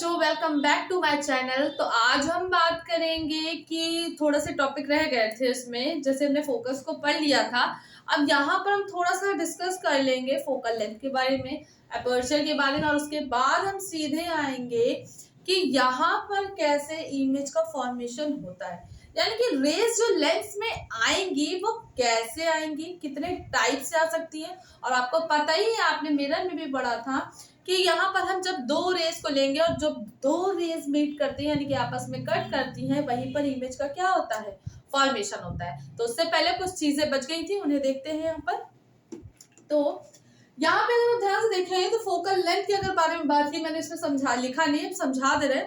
बच्चों, welcome back to my channel. तो आज हम बात करेंगे कि थोड़ा से टॉपिक रह गए थे इसमें, जैसे हमने फोकस को पढ़ लिया था। अब यहाँ पर हम थोड़ा सा डिस्कस कर लेंगे फोकल लेंथ के बारे में, अपर्चर के बारे में, और उसके बाद हम सीधे आएंगे कि यहाँ पर कैसे इमेज का फॉर्मेशन होता है, यानी कि रेज जो लेंस में आएंगी वो कैसे आएंगी, कितने टाइप से आ सकती है। और आपको पता ही है, आपने मिरर में भी पढ़ा था कि यहाँ पर हम जब दो रेज को लेंगे और जब दो रेज मीट करती हैं यानी कि आपस में कट करती हैं, वहीं पर इमेज का क्या होता है, फॉर्मेशन होता है। तो उससे पहले कुछ चीजें बच गई थी, उन्हें देखते हैं यहाँ पर। तो यहाँ पे अगर ध्यान से देखें तो फोकल लेंथ के अगर बारे में बात की, मैंने इसमें लिखा नहीं है, समझा दे रहे।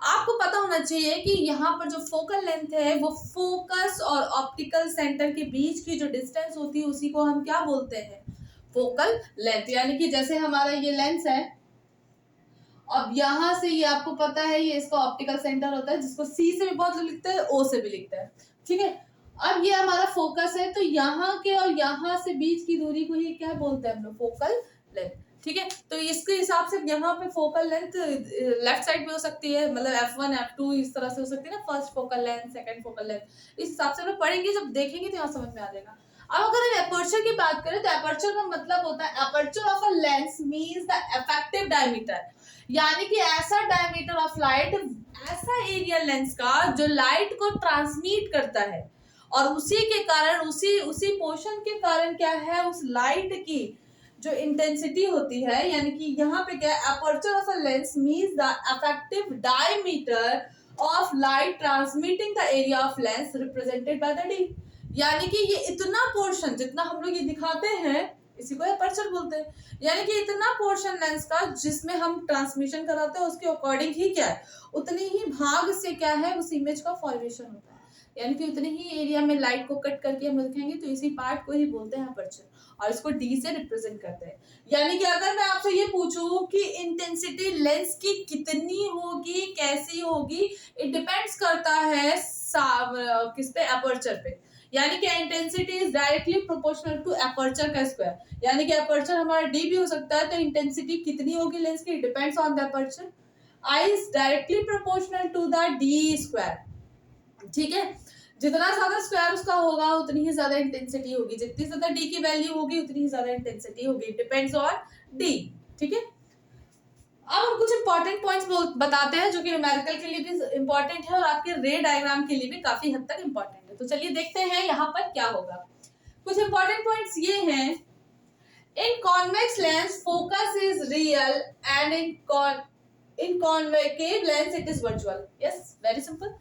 आपको पता होना चाहिए कि यहाँ पर जो फोकल लेंथ है वो फोकस और ऑप्टिकल सेंटर के बीच की जो डिस्टेंस होती है उसी को हम क्या बोलते हैं, फोकल लेंथ। यानी कि जैसे हमारा ये लेंस है, अब यहाँ से ये आपको पता है ये इसका ऑप्टिकल सेंटर होता है, जिसको सी से भी बहुत लोग लिखते हैं, ओ से भी लिखते हैं, ठीक है। अब ये हमारा फोकस है, तो यहाँ के और यहाँ से बीच की दूरी को ही क्या बोलते हैं हम लोग, फोकल लेंथ, ठीक है। तो इसके हिसाब से यहाँ पे फोकल लेंथ लेफ्ट साइड में हो सकती है, मतलब F1 F2 इस तरह से हो सकती है ना, first focal length, second focal length, इस हिसाब से हम लोग पढ़ेंगे, जब देखेंगे तो यहाँ समझ में आ जाएगा। अब अगर हम एपर्चर की बात करें तो एपर्चर का मतलब होता है, aperture of a lens means the effective diameter, यानी कि ऐसा डायमीटर ऑफ लाइट, ऐसा एरिया लेंस का जो लाइट को ट्रांसमिट करता है, और उसी के कारण उसी पोर्शन के कारण क्या है, उस लाइट की जो इंटेंसिटी होती है, यानी कि यहाँ पे क्या है, aperture of a lens means the effective diameter of light transmitting the area of lens represented by the D. यानी कि ये इतना पोर्शन जितना हम लोग ये दिखाते हैं, इसी को एपर्चर बोलते हैं। यानी कि इतना पोर्शन लेंस का जिसमें हम ट्रांसमिशन कराते हैं, उसके अकॉर्डिंग ही क्या है, उतनी ही भाग से क्या है, उस इमेज का फॉर्मेशन होता है। यानी कि उतने ही एरिया में लाइट को कट करके हम देखेंगे, तो इसी पार्ट को ही बोलते हैं एपर्चर, और इसको डी से रिप्रेजेंट करते हैं। यानी कि अगर मैं आपसे ये पूछूं कि इंटेंसिटी लेंस की कितनी होगी, कैसी होगी, इट डिपेंड्स करता है किस पे, एपर्चर पे। यानी कि intensity is directly proportional to aperture का स्क्वायर, यानी कि एपर्चर हमारा डी भी हो सकता है, तो इंटेंसिटी कितनी होगी लेंस की, depends on the aperture. I is directly proportional to the D square, ठीक है। जितना ज्यादा स्क्वायर उसका होगा उतनी ही ज्यादा इंटेंसिटी होगी, जितनी ज्यादा डी की वैल्यू होगी उतनी ही ज्यादा इंटेंसिटी होगी, डिपेंड्स ऑन डी, ठीक है। अब हम कुछ इंपॉर्टेंट पॉइंट्स बताते हैं जो कि न्यूमेरिकल के लिए भी इंपॉर्टेंट है और आपके रे डायग्राम के लिए भी काफी हद तक इंपॉर्टेंट है। तो चलिए देखते हैं यहाँ पर क्या होगा। कुछ इंपॉर्टेंट पॉइंट्स ये हैं, in convex lens focus is real and in concave lens it is virtual. Yes, very simple.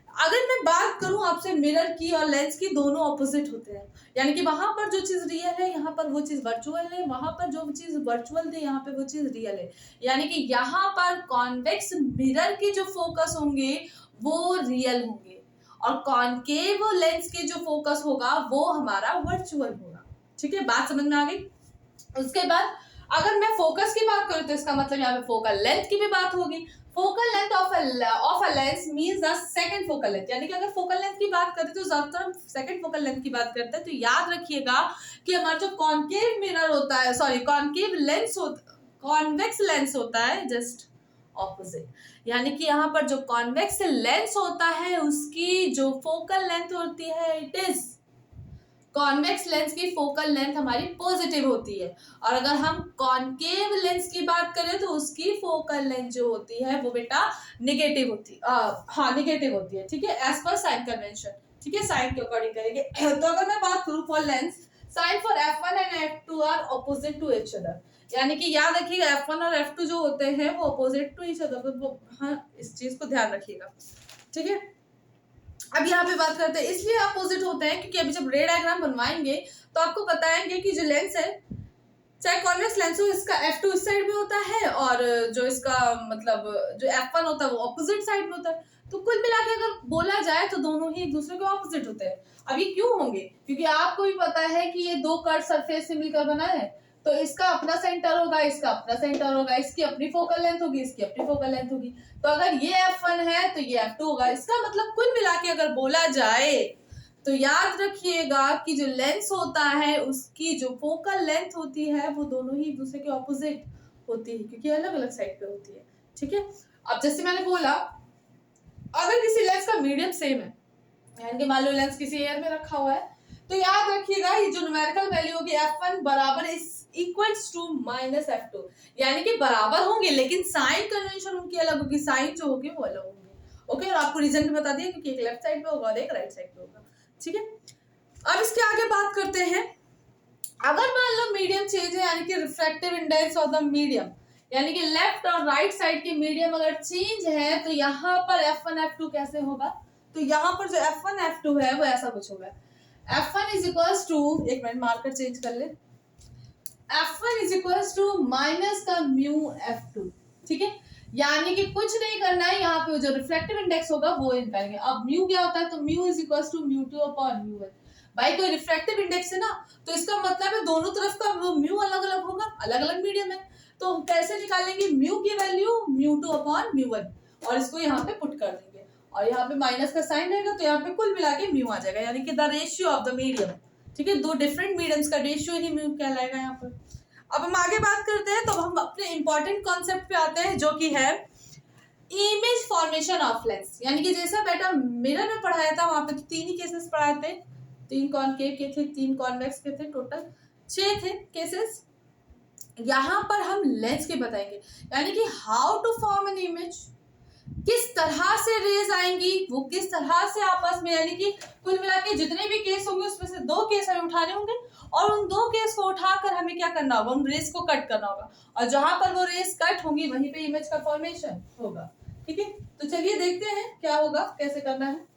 अगर मैं बात करूं आपसे मिरर की और लेंस की, दोनों ऑपोजिट होते हैं, यानी कि वहां पर जो चीज रियल है यहाँ पर वो चीज वर्चुअल है, वहां पर जो चीज वर्चुअल है यहाँ पे वो चीज रियल है। यानी कि यहाँ पर कॉन्वेक्स मिरर के जो फोकस होंगे वो रियल होंगे, और कॉनकेव लेंस के जो फोकस होगा वो हमारा वर्चुअल होगा, ठीक है। बात समझ में आ गई। उसके बाद अगर मैं फोकस की बात करूं तो इसका मतलब यहाँ पे फोकल लेंथ की भी बात होगी। Focal length of a lens means the second focal length, यानी कि अगर फोकल लेंथ की बात करें तो ज्यादातर हम सेकंड फोकल लेंथ की बात करते हैं। तो याद रखिएगा कि हमारा जो कॉनकेव मिरर होता है, सॉरी कॉनकेव लेंस होता, कॉन्वेक्स लेंस होता है जस्ट ऑपोजिट, यानी कि यहाँ पर जो कॉन्वेक्स लेंस होता है उसकी जो फोकल लेंथ होती है, इट इज कॉन्वेक्स लेंस की फोकल लेंथ हमारी पॉजिटिव होती है, और अगर हम कॉनकेव लेंस की बात करें तो उसकी फोकल लेंथ जो होती है वो बेटा निगेटिव होती है, हाँ निगेटिव होती है, ठीक है, एज पर साइन कन्वेंशन, ठीक है, साइन के अकॉर्डिंग करेंगे। तो अगर मैं बात करूं for lens, sign for F1 and F2 are opposite to each other, यानी कि याद रखिएगा F1 और F2 जो होते हैं वो ऑपोजिट टू ईच अदर, तो हाँ इस चीज को ध्यान रखिएगा, ठीक है। अब यहाँ पे बात करते हैं, इसलिए अपोजिट होते हैं क्योंकि अभी जब रे डायग्राम बनवाएंगे तो आपको बताएंगे कि जो लेंस है, चाहे कॉन्वेक्स लेंस हो, इसका F2 इस साइड में होता है और जो इसका मतलब जो F1 होता है वो ऑपोजिट साइड में होता है। तो कुल मिला के अगर बोला जाए तो दोनों ही एक दूसरे के ऑपोजिट होते हैं। अब ये क्यों होंगे, क्योंकि आपको भी पता है कि ये दो कर्व सरफेस से मिलकर बना है, तो इसका अपना सेंटर होगा, इसका अपना सेंटर होगा, इसकी अपनी फोकल लेंथ होगी, इसकी अपनी फोकल लेंथ होगी। तो अगर ये F1 है तो ये F2 होगा। इसका मतलब कुल मिला के अगर बोला जाए तो याद रखिएगा कि जो लेंस होता है उसकी जो फोकल लेंथ होती है वो दोनों ही एक दूसरे के ऑपोजिट होती है, क्योंकि अलग अलग साइड पे होती है, ठीक है। अब जैसे मैंने बोला, अगर किसी लेंस का मीडियम सेम है, यानी कि मान लो लेंस किसी एयर में रखा हुआ है, तो याद रखिएगा ये जो न्यूमेरिकल वैल्यू होगी f1 बराबर is equals to minus f2, यानी कि बराबर होंगे लेकिन साइन कन्वेंशन उनकी अलग होगी, साइन जो होगी वो अलग होंगे। ओके, और आपको रीजन भी बता दिया क्योंकि एक लेफ्ट साइड पे होगा और एक राइट साइड पे होगा। ठीक है, अब इसके आगे बात करते हैं। अगर मान लो मीडियम चेंज है, यानी कि refractive index of the medium, यानी कि लेफ्ट और राइट साइड के मीडियम अगर चेंज है, तो यहाँ पर f1 f2 कैसे होगा? तो यहाँ पर जो f1 f2 है वो ऐसा कुछ होगा, f1 इज इक्वल्स टू, एक मिनट मार्कर चेंज कर ले, f1 is equals to minus का म्यू f2। ठीक है, यानी कि कुछ नहीं करना है, यहाँ पे जो रिफ्लेक्टिव इंडेक्स होगा वो निकालेंगे। अब म्यू क्या होता है? तो mu is equals to mu two upon mu one. भाई कोई रिफ्लेक्टिव इंडेक्स है ना, तो इसका मतलब है दोनों तरफ का वो म्यू अलग अलग होगा, अलग अलग मीडियम है, तो कैसे निकालेंगे? म्यू की value mu two upon mu one, और इसको यहाँ पे पुट कर देंगे, और यहाँ पे माइनस का साइन रहेगा, तो यहाँ पे कुल मिला के म्यू आ जाएगा, यानी कि the ratio of the medium. ठीक है, दो डिफरेंट मीडियम्स का रेशियो ही म्यू कहलाएगा यहाँ पर। अब हम आगे बात करते हैं, तो हम अपने इंपॉर्टेंट कॉन्सेप्ट पे आते हैं, जो कि है इमेज फॉर्मेशन ऑफ लेंस। यानी कि जैसा बेटा मिरर में पढ़ाया था, वहां पे तो 3 ही केसेस पढ़ाए थे, 3 कॉनकेव के थे, 3 कॉन्वेक्स के थे, टोटल 6 थे केसेस। यहाँ पर हम लेंस के बताएंगे, यानी कि how to form an image, किस तरह से रेज आएंगी, वो किस तरह से आपस में, यानी कि कुल मिला के जितने भी केस होंगे उसमें से 2 केस हमें उठाने होंगे, और उन 2 केस को उठाकर हमें क्या करना होगा? उन रेस को कट करना होगा, और जहां पर वो रेस कट होंगी वहीं पे इमेज का फॉर्मेशन होगा। ठीक है, तो चलिए देखते हैं क्या होगा, कैसे करना है।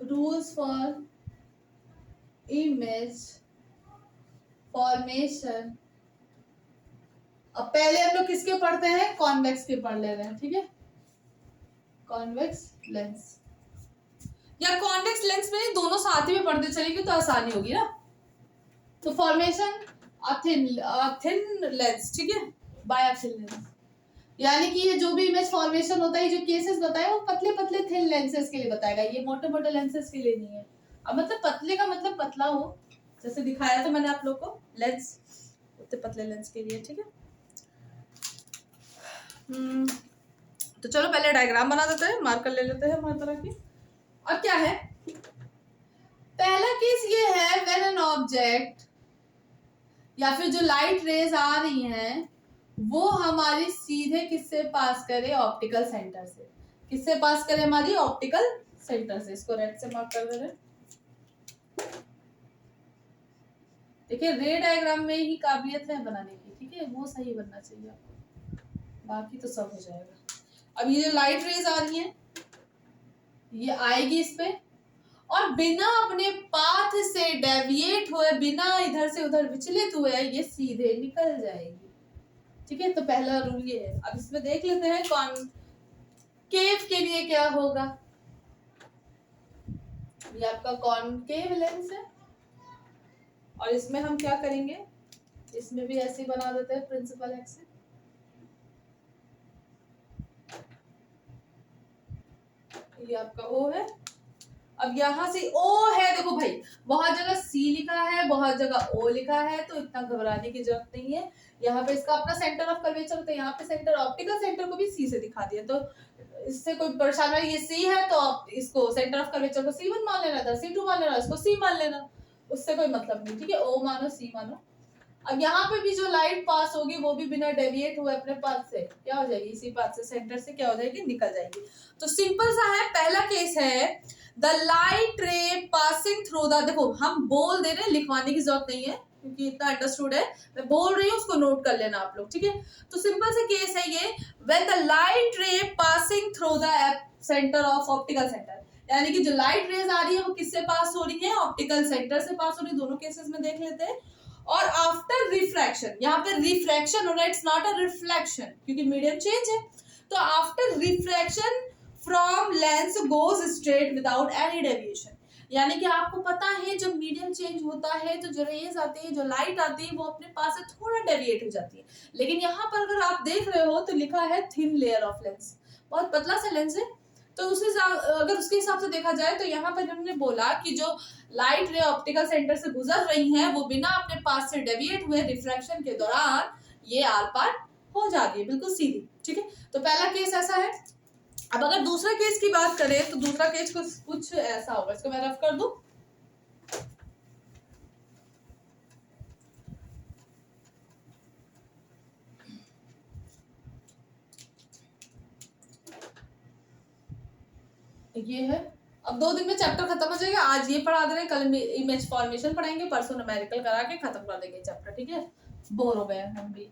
Rules for image formation. अब पहले हम लोग किसके पढ़ते हैं? कॉन्वेक्स के पढ़ ले रहे हैं। ठीक है, कॉन्वेक्स लेंस या कॉन्वेक्स लेंस में दोनों साथ ही में पढ़ते चलेंगे तो आसानी होगी ना। तो फॉर्मेशन थिन लेंस, ठीक है, बाय थिन लेंस, यानी कि ये जो भी इमेज फॉर्मेशन होता है, जो केसेस बताए वो पतले पतले थिन लेंसेज के लिए बताएगा, ये मोटे मोटे लेंसेज के लिए नहीं है। अब मतलब पतले का मतलब पतला हो, जैसे दिखाया था मैंने आप लोग को लेंस, उतने पतले लेंस के लिए। ठीक है, तो चलो पहले डायग्राम बना देते हैं, मार्कर ले लेते हैं हर तरह की। अब क्या है, पहला केस ये है, व्हेन एन ऑब्जेक्ट या फिर जो लाइट रेज आ रही हैं वो हमारी सीधे किससे पास करे? ऑप्टिकल सेंटर से। किससे पास करे? हमारी ऑप्टिकल सेंटर से। इसको रेड से मार्क कर दे रहे। देखिए रे डायग्राम में ही काबिलियत है बनाने की, ठीक है, वो सही बनना चाहिए आपको, बाकी तो सब हो जाएगा। अब ये जो लाइट रेज आ रही है ये आएगी इस पे, और बिना अपने पाथ से डेविएट हुए, बिना इधर से उधर विचलित हुए ये सीधे निकल जाएगी। ठीक है, तो पहला रूल ये है। अब इसमें देख लेते हैं कॉनकेव के लिए क्या होगा। ये आपका कॉनकेव लेंस है, और इसमें हम क्या करेंगे, इसमें भी ऐसे ही बना देते हैं प्रिंसिपल एक्स से। ये आपका ओ है। अब यहाँ से ओ है, देखो भाई बहुत जगह सी लिखा है, बहुत जगह ओ लिखा है, तो इतना घबराने की जरूरत नहीं है। यहाँ पे इसका अपना सेंटर ऑफ कर्वेचर होता है, यहाँ पे सेंटर, ऑप्टिकल सेंटर को भी सी से दिखा दिया, तो इससे कोई परेशानी नहीं। ये सी है तो आप इसको सेंटर ऑफ कर्वेचर को C1 मान लेना था, C2 मान लेना, इसको सी मान लेना, उससे कोई मतलब नहीं। ठीक है, ओ मानो सी मानो। अब यहाँ पे भी जो लाइट पास होगी वो भी बिना डेविएट हुए अपने पाथ से क्या हो जाएगी? इसी पाथ से, सेंटर से क्या हो जाएगी? निकल जाएगी। तो सिंपल सा है, पहला केस है द लाइट रे पासिंग थ्रू द, देखो हम बोल दे रहे हैं, लिखवाने की जरूरत नहीं है क्योंकि इतना अंडरस्टूड है, मैं बोल रही हूँ, उसको नोट कर लेना आप लोग। ठीक है, तो सिंपल सा केस है ये, व्हेन द लाइट रे passing through the centre of optical centre, यानी कि जो लाइट रेज आ रही है वो किससे पास हो रही है? ऑप्टिकल सेंटर से पास हो रही है। दोनों केसेस में देख लेते हैं। और आफ्टर रिफ्रैक्शन, यहाँ पे रिफ्रैक्शन हो रहा है, इट्स नॉट अ रिफ्लेक्शन क्योंकि मीडियम चेंज है। तो after refraction from lens goes straight without any deviation, यानी कि आपको पता है जब मीडियम चेंज होता है तो जो रेज आती है, जो लाइट आती है वो अपने पास से थोड़ा डेविएट हो जाती है। लेकिन यहाँ पर अगर आप देख रहे हो तो लिखा है थिन लेयर ऑफ लेंस, बहुत पतला सा लेंस है। तो अगर उसके हिसाब से देखा जाए तो यहाँ पर हमने बोला कि जो लाइट रे ऑप्टिकल सेंटर से गुजर रही हैं वो बिना अपने पास से डेविएट हुए रिफ्रैक्शन के दौरान ये आर पार हो जाती है, बिल्कुल सीधी। ठीक है, तो पहला केस ऐसा है। अब अगर दूसरा केस की बात करें तो दूसरा केस कुछ ऐसा होगा, इसको मैं रफ कर दूं। ये है, अब 2 दिन में चैप्टर खत्म हो जाएगा। आज ये पढ़ा दे रहे हैं, कल इमेज फॉर्मेशन पढ़ाएंगे, परसों न्यूमेरिकल करा के खत्म कर देंगे चैप्टर। ठीक है, बोर हो गए हम भी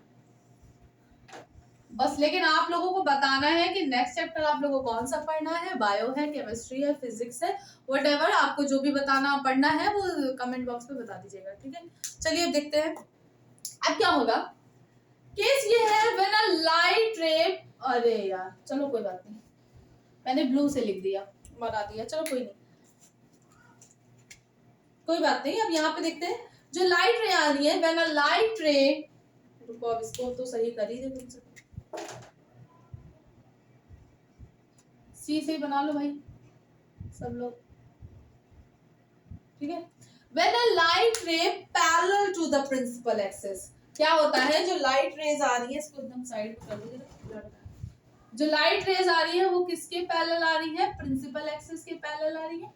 बस। लेकिन आप लोगों को बताना है कि नेक्स्ट चैप्टर आप लोगों को कौन सा पढ़ना है, बायो है, केमिस्ट्री है, फिजिक्स है, व्हाटएवर आपको जो भी बताना पढ़ना है वो कमेंट बॉक्स में बता दीजिएगा। ठीक है, चलिए अब देखते हैं अब क्या होगा। केस ये है व्हेन अ लाइट रे, अरे यार चलो कोई बात नहीं, मैंने ब्लू से लिख दिया, बना दिया, चलो कोई नहीं, कोई बात नहीं। अब यहाँ पे देखते हैं जो लाइट रे आ रही है, व्हेन अ लाइट रे, रुको अब इसको तो सही कर ही दे तुमसे, सी से बना लो भाई सब लोग। ठीक है, when a light ray parallel to the principal axis, क्या होता है जो लाइट रेज आ रही है, इसको एकदम साइड में कर दो। जो लाइट रेज आ रही है वो किसके पैरेलल आ रही है, प्रिंसिपल एक्सिस के पैरेलल आ रही है।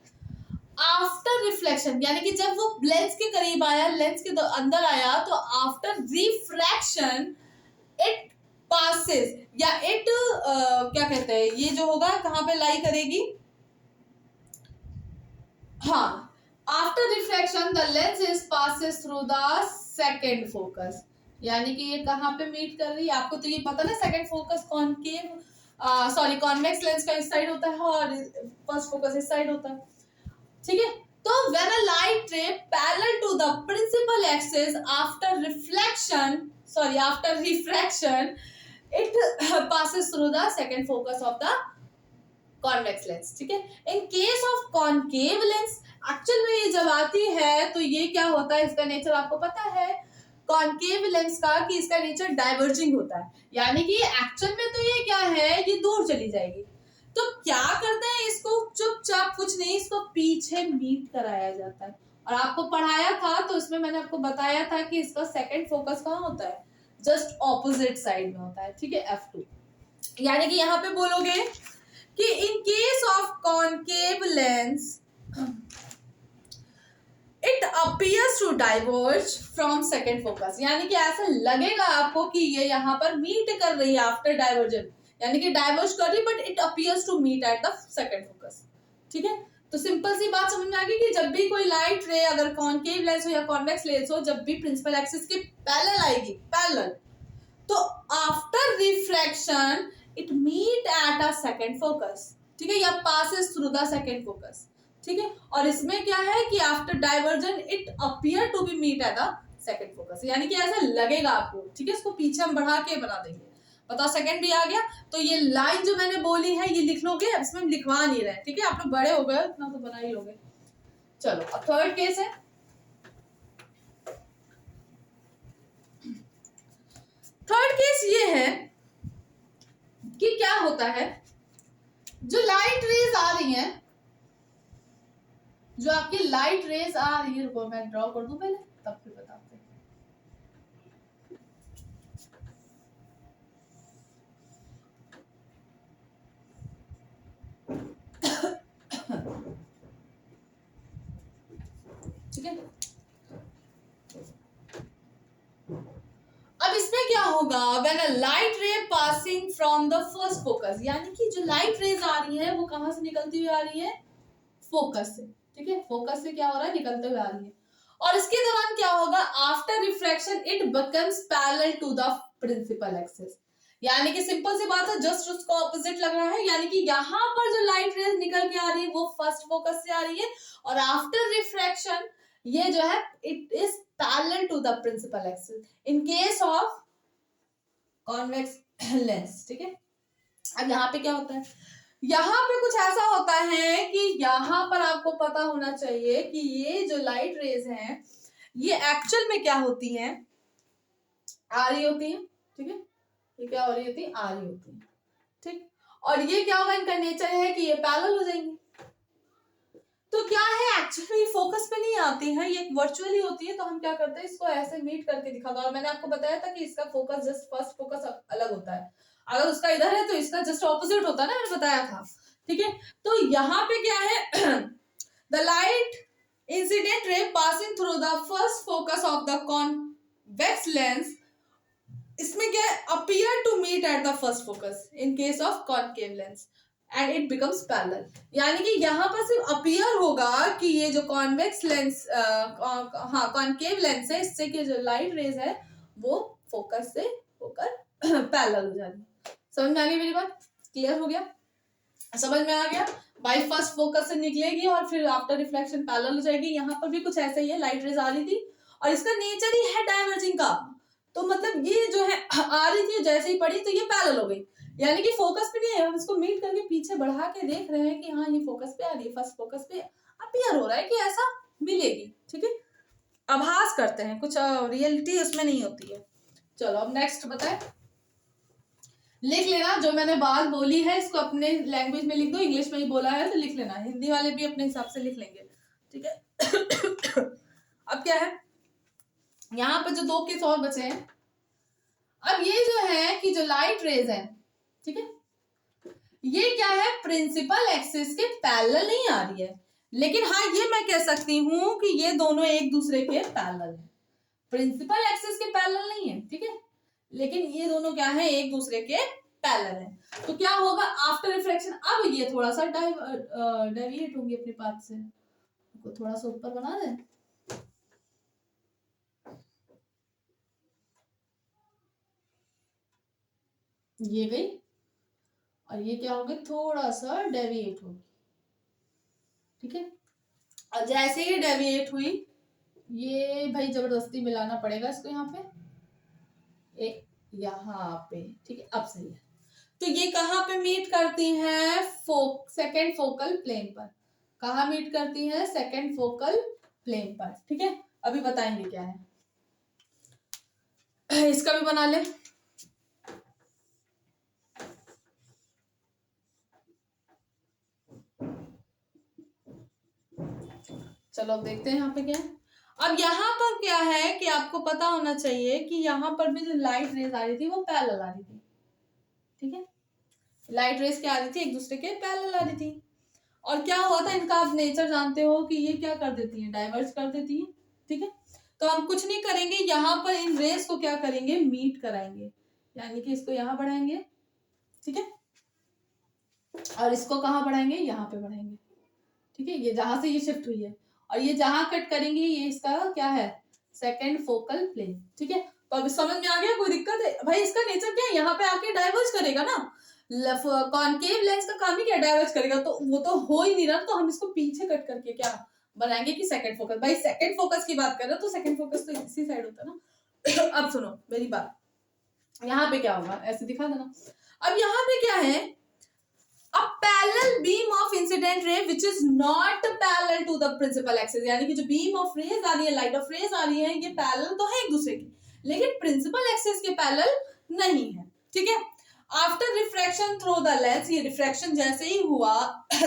आफ्टर रिफ्लेक्शन, यानी कि जब वो लेंस के करीब आया, लेंस के अंदर आया, तो आफ्टर रिफ्रैक्शन इट पासेस, या इट क्या कहते हैं, ये जो होगा कहां पे लाई करेगी, हाँ, after reflection the lens is passes through the second focus, यानी कि ये कहां पे मीट कर रही है, आपको तो ये पता ना, second focus concave sorry convex lens का इस साइड होता है और फर्स्ट फोकस इस साइड होता है। ठीक है, तो when a light ray parallel to the principal axis after refraction it passes through the second focus of the convex lens। ठीक है, in case of concave lens actual में ये जब आती है तो ये क्या होता है, इसका नेचर आपको पता है कॉनकेव लेंस का, कि इसका नेचर डाइवर्जिंग होता है, यानी कि एक्चुअल में तो ये क्या है, ये दूर चली जाएगी। तो क्या करते हैं, इसको चुपचाप, कुछ नहीं, इसको पीछे मीट कराया जाता है। और आपको पढ़ाया था तो इसमें मैंने आपको बताया था कि इसका सेकंड फोकस कहाँ होता है, जस्ट ऑपोजिट साइड में होता है। ठीक है, F2, यानी कि यहाँ पे बोलोगे कि in case of concave lens it appears to diverge from second focus, यानी कि ऐसा लगेगा आपको कि ये यहाँ पर मीट कर रही है आफ्टर डाइवर्जन, यानी कि डाइवर्ज कर रही, but it appears to meet at the second focus. ठीक है, तो सिंपल सी बात समझ में आ गई कि जब भी कोई लाइट रे अगर कॉनकेव लेंस हो या कॉन्वेक्स लेंस हो, जब भी प्रिंसिपल एक्सिस के पैरेलल आएगी, पैरेलल, तो after refraction it meet at a second focus. ठीक है, या passes through the second focus. ठीक है, और इसमें क्या है कि after divergence it appear to be meet at the second focus, यानी कि ऐसा लगेगा आपको। ठीक है, इसको पीछे हम बढ़ा के बना देंगे, बताओ सेकंड भी आ गया। तो ये लाइन जो मैंने बोली है ये लिख लोगे, इसमें हम लिखवा नहीं रहे। ठीक है, आप लोग बड़े हो गए, इतना तो बना ही लोगे। चलो अब थर्ड केस है। थर्ड केस ये है कि क्या होता है, जो लाइट रेज आ रही हैं, जो आपकी लाइट रेज आ रही है, रुको मैं ड्रॉ कर दूं पहले तब फिर बताते हैं। ठीक है, अब इसमें क्या होगा, व्हेन अ लाइट रे passing from the first focus, यानी कि जो लाइट रेज आ रही है वो कहां से निकलती हुई आ रही है, फोकस से। ठीक है, फोकस से क्या हो रहा है, निकलते हुए आ रही है, और इसके दौरान क्या होगा, after refraction it becomes parallel to the principal axis, यानी कि सिंपल सी बात है, जस्ट उसको ऑपोजिट लग रहा है, यानी कि यहाँ पर जो लाइट रेज निकल के आ रही है वो फर्स्ट फोकस से आ रही है, और आफ्टर रिफ्रैक्शन ये जो है it is parallel to the principal axis in case of convex lens. ठीक है, अब यहाँ पे क्या होता है, यहाँ पे कुछ ऐसा होता है कि यहाँ पर आपको पता होना चाहिए कि ये जो लाइट रेज हैं ये एक्चुअल में क्या होती हैं, आ रही होती है। ठीक है, ये क्या हो रही होती है, आ रही होती है। ठीक, और ये क्या होगा, इनका नेचर है कि ये पैरेलल हो जाएंगी। तो क्या है, एक्चुअली फोकस पे नहीं आती है, ये वर्चुअली होती है। तो हम क्या करते हैं, इसको ऐसे मीट करके दिखाता हूं। और मैंने आपको बताया था कि इसका फोकस जस्ट फर्स्ट फोकस अलग होता है, अगर उसका इधर है तो इसका जस्ट ऑपोजिट होता है ना, मैंने बताया था। ठीक है, तो यहाँ पे क्या है, the light incident ray passing through the first focus of the convex lens, इसमें क्या है, appear to meet at the first focus in case of concave lens and it becomes parallel. यानी कि यहाँ पर सिर्फ अपीयर होगा कि ये जो कॉन्वेक्स लेंस हाँ कॉनकेव लेंस है, इससे की जो लाइट रेज है वो फोकस से होकर पैरेलल हो जाएगी। समझ में आ गई मेरी बात, क्लियर हो गया, समझ में आ गया। बाय फर्स्ट फोकस से निकलेगी और फिर आफ्टर रिफ्लेक्शन पैरेलल हो जाएगी। यहाँ पर भी कुछ ऐसा ही है, लाइट रेज आ रही थी और इसका नेचर ही है डाइवर्जिंग का, तो मतलब ये जो है आ रही थी, जैसे ही पड़ी तो ये पैरेलल हो गई। यानी कि फोकस पे नहीं है, हम इसको मीट करके पीछे बढ़ा के देख रहे हैं कि हाँ ये फोकस पे आ रही है, फर्स्ट फोकस पे अपीयर हो रहा है कि ऐसा मिलेगी। ठीक है, आभास करते हैं, कुछ रियलिटी उसमें नहीं होती है। चलो अब नेक्स्ट बताए, लिख लेना जो मैंने बात बोली है, इसको अपने लैंग्वेज में लिख दो, इंग्लिश में ही बोला है तो लिख लेना, हिंदी वाले भी अपने हिसाब से लिख लेंगे। ठीक है अब क्या है, यहाँ पे जो दो केस और बचे हैं। अब ये जो है कि जो लाइट रेज है, ठीक है, ये क्या है, प्रिंसिपल एक्सिस के पैरेलल नहीं आ रही है, लेकिन हाँ ये मैं कह सकती हूं कि ये दोनों एक दूसरे के पैरेलल है। प्रिंसिपल एक्सिस के पैरेलल नहीं है, ठीक है, लेकिन ये दोनों क्या है, एक दूसरे के पैरेलल है। तो क्या होगा आफ्टर रिफ्लेक्शन, अब ये थोड़ा सा डेविएट होंगे अपने पाथ से, थोड़ा सा ऊपर बना दें, ये गई और ये क्या होगी, थोड़ा सा डेविएट होगी। ठीक है, और जैसे ही डेविएट हुई, ये भाई जबरदस्ती मिलाना पड़ेगा इसको यहाँ पे, एक यहाँ पे। ठीक है, अब सही है। तो ये कहाँ पे मीट करती हैं, सेकेंड फोकल प्लेन पर। कहाँ मीट करती हैं, सेकेंड फोकल प्लेन पर। ठीक है, अभी बताएंगे क्या है, इसका भी बना ले। चलो अब देखते हैं यहाँ पे क्या है। अब यहाँ पर क्या है कि आपको पता होना चाहिए कि यहाँ पर भी जो लाइट रेज आ रही थी वो पैरेलल आ रही थी। ठीक है, लाइट रेज क्या आ रही थी, एक दूसरे के पैरेलल आ रही थी। और क्या हुआ था, इनका आप नेचर जानते हो कि ये क्या कर देती है, डाइवर्ज कर देती है। ठीक है, तो हम कुछ नहीं करेंगे, यहाँ पर इन रेज को क्या करेंगे, मीट कराएंगे, यानी कि इसको यहाँ बढ़ाएंगे। ठीक है, और इसको कहाँ बढ़ाएंगे, यहाँ पे बढ़ाएंगे। ठीक है, ये जहां से ये शिफ्ट हुई है और ये जहां कट करेंगे, ये इसका क्या है, सेकेंड फोकल प्लेन। ठीक है, तो अब समझ में आ गया, कोई दिक्कत है भाई, इसका नेचर क्या है, यहाँ पे आके डाइवर्ज करेगा ना, कॉनकेव लेंस का काम ही क्या, डाइवर्ज करेगा, तो वो तो हो ही नहीं रहा, तो हम इसको पीछे कट करके क्या बनाएंगे कि सेकंड फोकस। भाई सेकंड फोकस की बात कर रहे हो तो सेकंड फोकस तो इसी साइड होता है ना अब सुनो मेरी बात, यहाँ पे क्या होगा, ऐसे दिखा देना। अब यहाँ पे क्या है, a parallel beam of incident ray which is not parallel to the principal axis, यानी कि जो beam of rays आ रही है, light of rays आ रही है, ये parallel तो है एक दूसरे की, लेकिन principal axis के parallel नहीं है। ठीक है, after refraction through the lens, ये refraction जैसे ही हुआ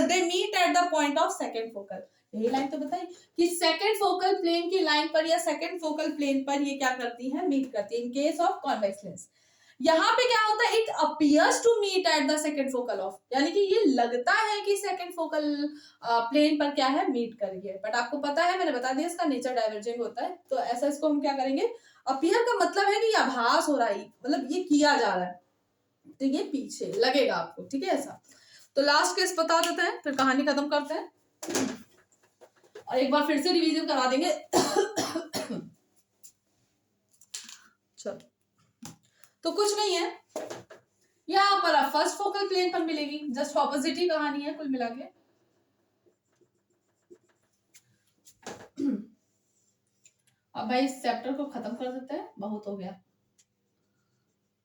they meet at the point of second focal, यही लाइन तो बताई कि सेकंड फोकल प्लेन की लाइन पर या सेकंड फोकल प्लेन पर ये क्या करती है, मीट करती है in case of convex lens. यहाँ पे क्या होता है, it appears to meet at the second focal of, यानी कि ये लगता है कि सेकंड फोकल प्लेन पर क्या है, मीट कर रही है, बट आपको पता है, मैंने बता दिया इसका नेचर डाइवर्जिंग होता है। तो ऐसा इसको हम क्या करेंगे, अपीयर का मतलब है कि ये आभास हो रहा है, मतलब ये किया जा रहा है, तो ये पीछे लगेगा आपको। ठीक है, ऐसा। तो लास्ट केस बता देते हैं, फिर कहानी खत्म करते हैं और एक बार फिर से रिवीजन करा देंगे चलो, तो कुछ नहीं है, यहाँ पर आप फर्स्ट फोकल प्लेन पर मिलेगी, जस्ट ऑपोजिट ही कहानी है कुल मिला के। अब भाई इस चैप्टर को खत्म कर देते हैं, बहुत हो गया।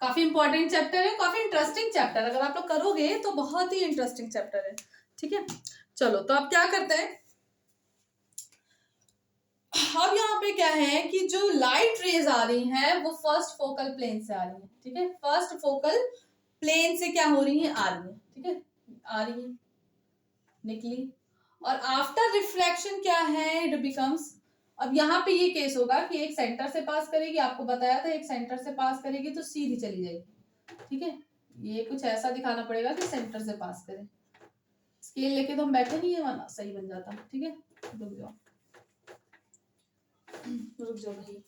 काफी इंपॉर्टेंट चैप्टर है, काफी इंटरेस्टिंग चैप्टर, अगर आप लोग करोगे तो बहुत ही इंटरेस्टिंग चैप्टर है। ठीक है, चलो तो अब क्या करते हैं, अब यहाँ पे क्या है कि जो लाइट रेज आ रही हैं वो फर्स्ट फोकल प्लेन से आ रही है। ठीक है, फर्स्ट फोकल प्लेन से क्या हो रही है, आ रही है। ठीक है, आ रही है, निकली, और आफ्टर रिफ्लेक्शन क्या है, इट बिकम्स, अब यहाँ पे ये केस होगा कि एक सेंटर से पास करेगी, आपको बताया था एक सेंटर से पास करेगी तो सीधी चली जाएगी। ठीक है, ये कुछ ऐसा दिखाना पड़ेगा कि सेंटर से पास करे, स्केल लेके तो हम बैठे नहीं है, वरना सही बन जाता। ठीक है, रुक जाओ रुक जाओ भाई,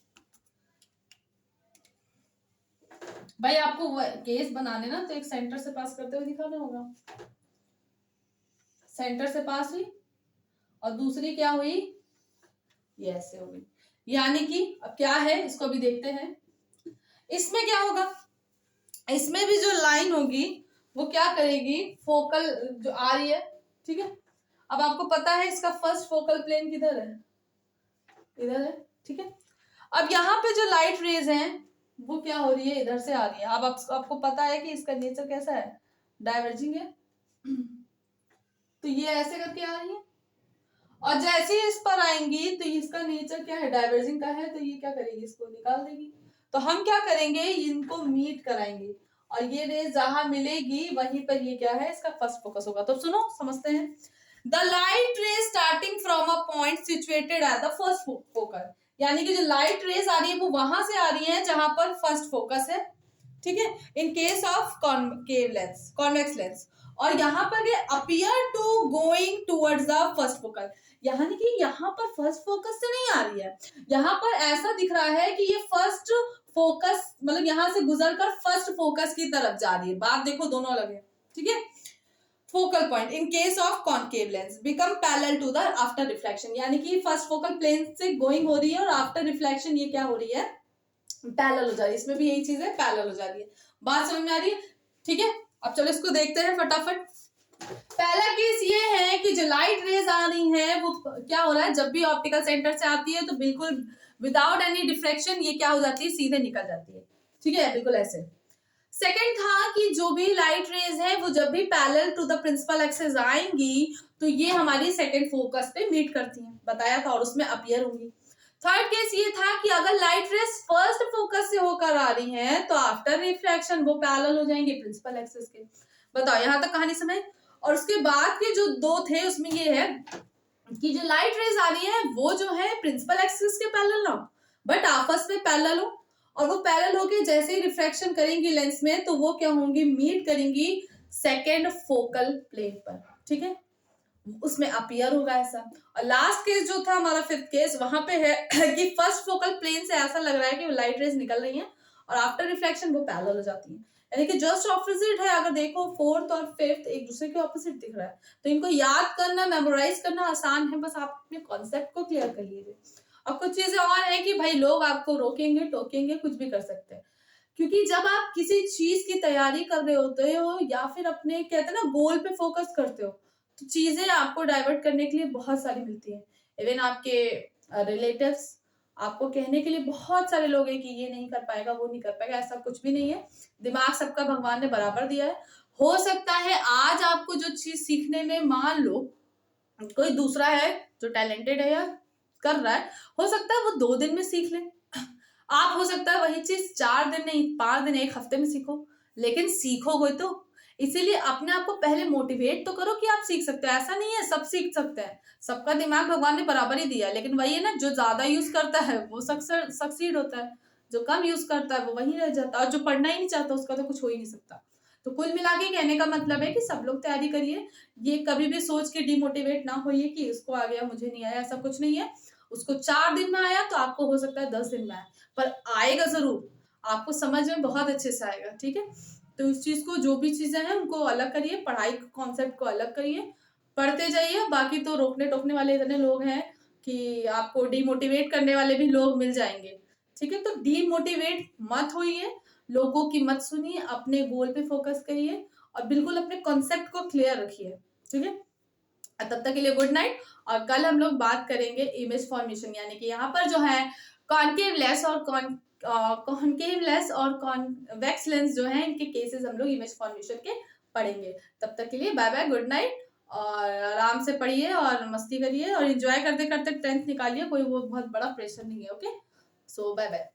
भाई आपको केस बनाने ना तो एक सेंटर से पास करते हुए दिखाना होगा, सेंटर से पास हुई और दूसरी क्या हुई, ये ऐसे हो गई। यानी कि अब क्या है, इसको भी देखते हैं, इसमें क्या होगा, इसमें भी जो लाइन होगी वो क्या करेगी, फोकल जो आ रही है। ठीक है, अब आपको पता है इसका फर्स्ट फोकल प्लेन किधर है, इधर है। ठीक है, अब यहाँ पे जो लाइट रेज हैं वो क्या हो रही है, इधर से आ रही है। अब आपको पता है कि इसका नेचर कैसा है, डाइवर्जिंग है, तो ये ऐसे करके आ रही है, और जैसे ही इस पर आएंगी तो इसका नेचर क्या है, डाइवर्जिंग का है, तो ये क्या करेगी, इसको निकाल देगी। तो हम क्या करेंगे, इनको मीट कराएंगे, और ये रेज जहां मिलेगी वहीं पर ये क्या है, इसका फर्स्ट फोकस होगा। तो सुनो, समझते हैं, the light rays starting from a point situated at the first focus, यानी कि जो लाइट रेज आ रही है वो वहां से आ रही है जहां पर फर्स्ट फोकस है। ठीक है, in case of concave lens, convex lens, और यहाँ पर ये appear to going towards the first focus, यानी कि यहाँ पर फर्स्ट फोकस से नहीं आ रही है, यहाँ पर ऐसा दिख रहा है कि ये फर्स्ट फोकस मतलब यहाँ से गुजरकर फर्स्ट फोकस की तरफ जा रही है। बात देखो, दोनों अलग है। ठीक है, focal point in case of concave lens become parallel to the after reflection, यानी कि फर्स्ट फोकल प्लेन से गोइंग हो रही है और आफ्टर रिफ्लेक्शन ये क्या हो रही है, पैरेलल हो जा रही है। इसमें भी यही चीज है, पैरेलल हो जा रही है। बात समझ में आ रही है? ठीक है, अब चलो इसको देखते हैं फटाफट। पहला केस ये है कि जो लाइट रेज आ रही है वो क्या हो रहा है, जब भी ऑप्टिकल सेंटर से आती है तो बिल्कुल विदाउट एनी डिफ्रेक्शन ये क्या हो जाती है, सीधे निकल जाती है। ठीक है, बिल्कुल ऐसे। सेकंड था कि जो भी लाइट रेज है वो जब भी parallel to the principal axis आएंगी तो ये हमारी सेकंड फोकस पे मीट करती हैं, बताया था, और उसमें अपीयर होंगी। थर्ड केस ये था कि अगर लाइट रेज फर्स्ट फोकस से होकर आ रही हैं तो आफ्टर रिफ्रैक्शन वो पैरेलल हो जाएंगे प्रिंसिपल एक्सिस के। बताओ, यहां तक कहानी समझ। और उसके बाद के जो दो थे उसमें ये है कि जो लाइट रेज आ रही है वो जो है प्रिंसिपल एक्सिस के पैरेलल ना हो, बट आपस में पैरेलल हो, और वो पैरेलल होके जैसे ही रिफ्रैक्शन करेंगी लेंस में तो वो क्या होंगी, मीट करेंगी सेकेंड फोकल प्लेन पर। ठीक है, उसमें अपीयर होगा ऐसा। और लास्ट केस जो था हमारा फिफ्थ केस, वहां पे है कि फर्स्ट फोकल प्लेन से ऐसा लग रहा है कि वो लाइट रेज निकल रही हैं और आफ्टर रिफ्लेक्शन वो पैरेलल हो जाती है, यानी कि जस्ट ऑपोजिट है। अगर देखो फोर्थ और फिफ्थ एक दूसरे के ऑपोजिट दिख रहा है, तो इनको याद करना, मेमोराइज करना आसान है, बस आप अपने कॉन्सेप्ट को क्लियर कर लीजिए। अब कुछ चीजें और है कि भाई लोग आपको रोकेंगे, टोकेंगे, कुछ भी कर सकते हैं, क्योंकि जब आप किसी चीज की तैयारी कर रहे होते हो या फिर अपने कहते हैं ना गोल पे फोकस करते हो तो चीजें आपको डाइवर्ट करने के लिए बहुत सारी मिलती है। इवन आपके रिलेटिव्स आपको कहने के लिए बहुत सारे लोग हैं कि ये नहीं कर पाएगा, वो नहीं कर पाएगा, ऐसा कुछ भी नहीं है। दिमाग सबका भगवान ने बराबर दिया है। हो सकता है आज आपको जो चीज सीखने में, मान लो कोई दूसरा है जो टैलेंटेड है या कर रहा है, हो सकता है वो 2 दिन में सीख ले, आप हो सकता है वही चीज 4 दिन नहीं, 5 दिन, 1 हफ्ते में सीखो, लेकिन सीखोगे तो। इसीलिए अपने आप को पहले मोटिवेट तो करो कि आप सीख सकते हो। ऐसा नहीं है सब सीख सकते हैं, सबका दिमाग भगवान ने बराबर ही दिया है, लेकिन वही है ना, जो ज्यादा यूज करता है वो सक्सीड होता है, जो कम यूज करता है वो वहीं रह जाता है, और जो पढ़ना ही नहीं चाहता उसका तो कुछ हो ही नहीं सकता। तो कुल मिला के कहने का मतलब है कि सब लोग तैयारी करिए, ये कभी भी सोच के डिमोटिवेट ना होइए कि इसको आ गया मुझे नहीं आया, ऐसा कुछ नहीं है। उसको 4 दिन में आया तो आपको हो सकता है 10 दिन में आया, पर आएगा जरूर, आपको समझ में बहुत अच्छे से आएगा। ठीक है, तो इस चीज को, जो भी चीजें हैं उनको अलग करिए, पढ़ाई कॉन्सेप्ट को अलग करिए, पढ़ते जाइए। बाकी तो रोकने टोकने वाले इतने लोग हैं कि आपको डिमोटिवेट करने वाले भी लोग मिल जाएंगे। ठीक है, तो डिमोटिवेट मत होइए, लोगों की मत सुनिए, अपने गोल पे फोकस करिए और बिल्कुल अपने कॉन्सेप्ट को क्लियर रखिए। ठीक है, तब तक के लिए गुड नाइट। और कल हम लोग बात करेंगे इमेज फॉर्मेशन, यानी कि यहाँ पर जो है कॉनकेव लेंस और कॉनकेव लेंस और कॉन्वेक्स लेंस जो है, इनके केसेस हम लोग इमेज फॉर्मेशन के पढ़ेंगे। तब तक के लिए बाय बाय, गुड नाइट, और आराम से पढ़िए और मस्ती करिए और एंजॉय करते करते 10th निकालिए, कोई वो बहुत बड़ा प्रेशर नहीं है। ओके, सो बाय बाय।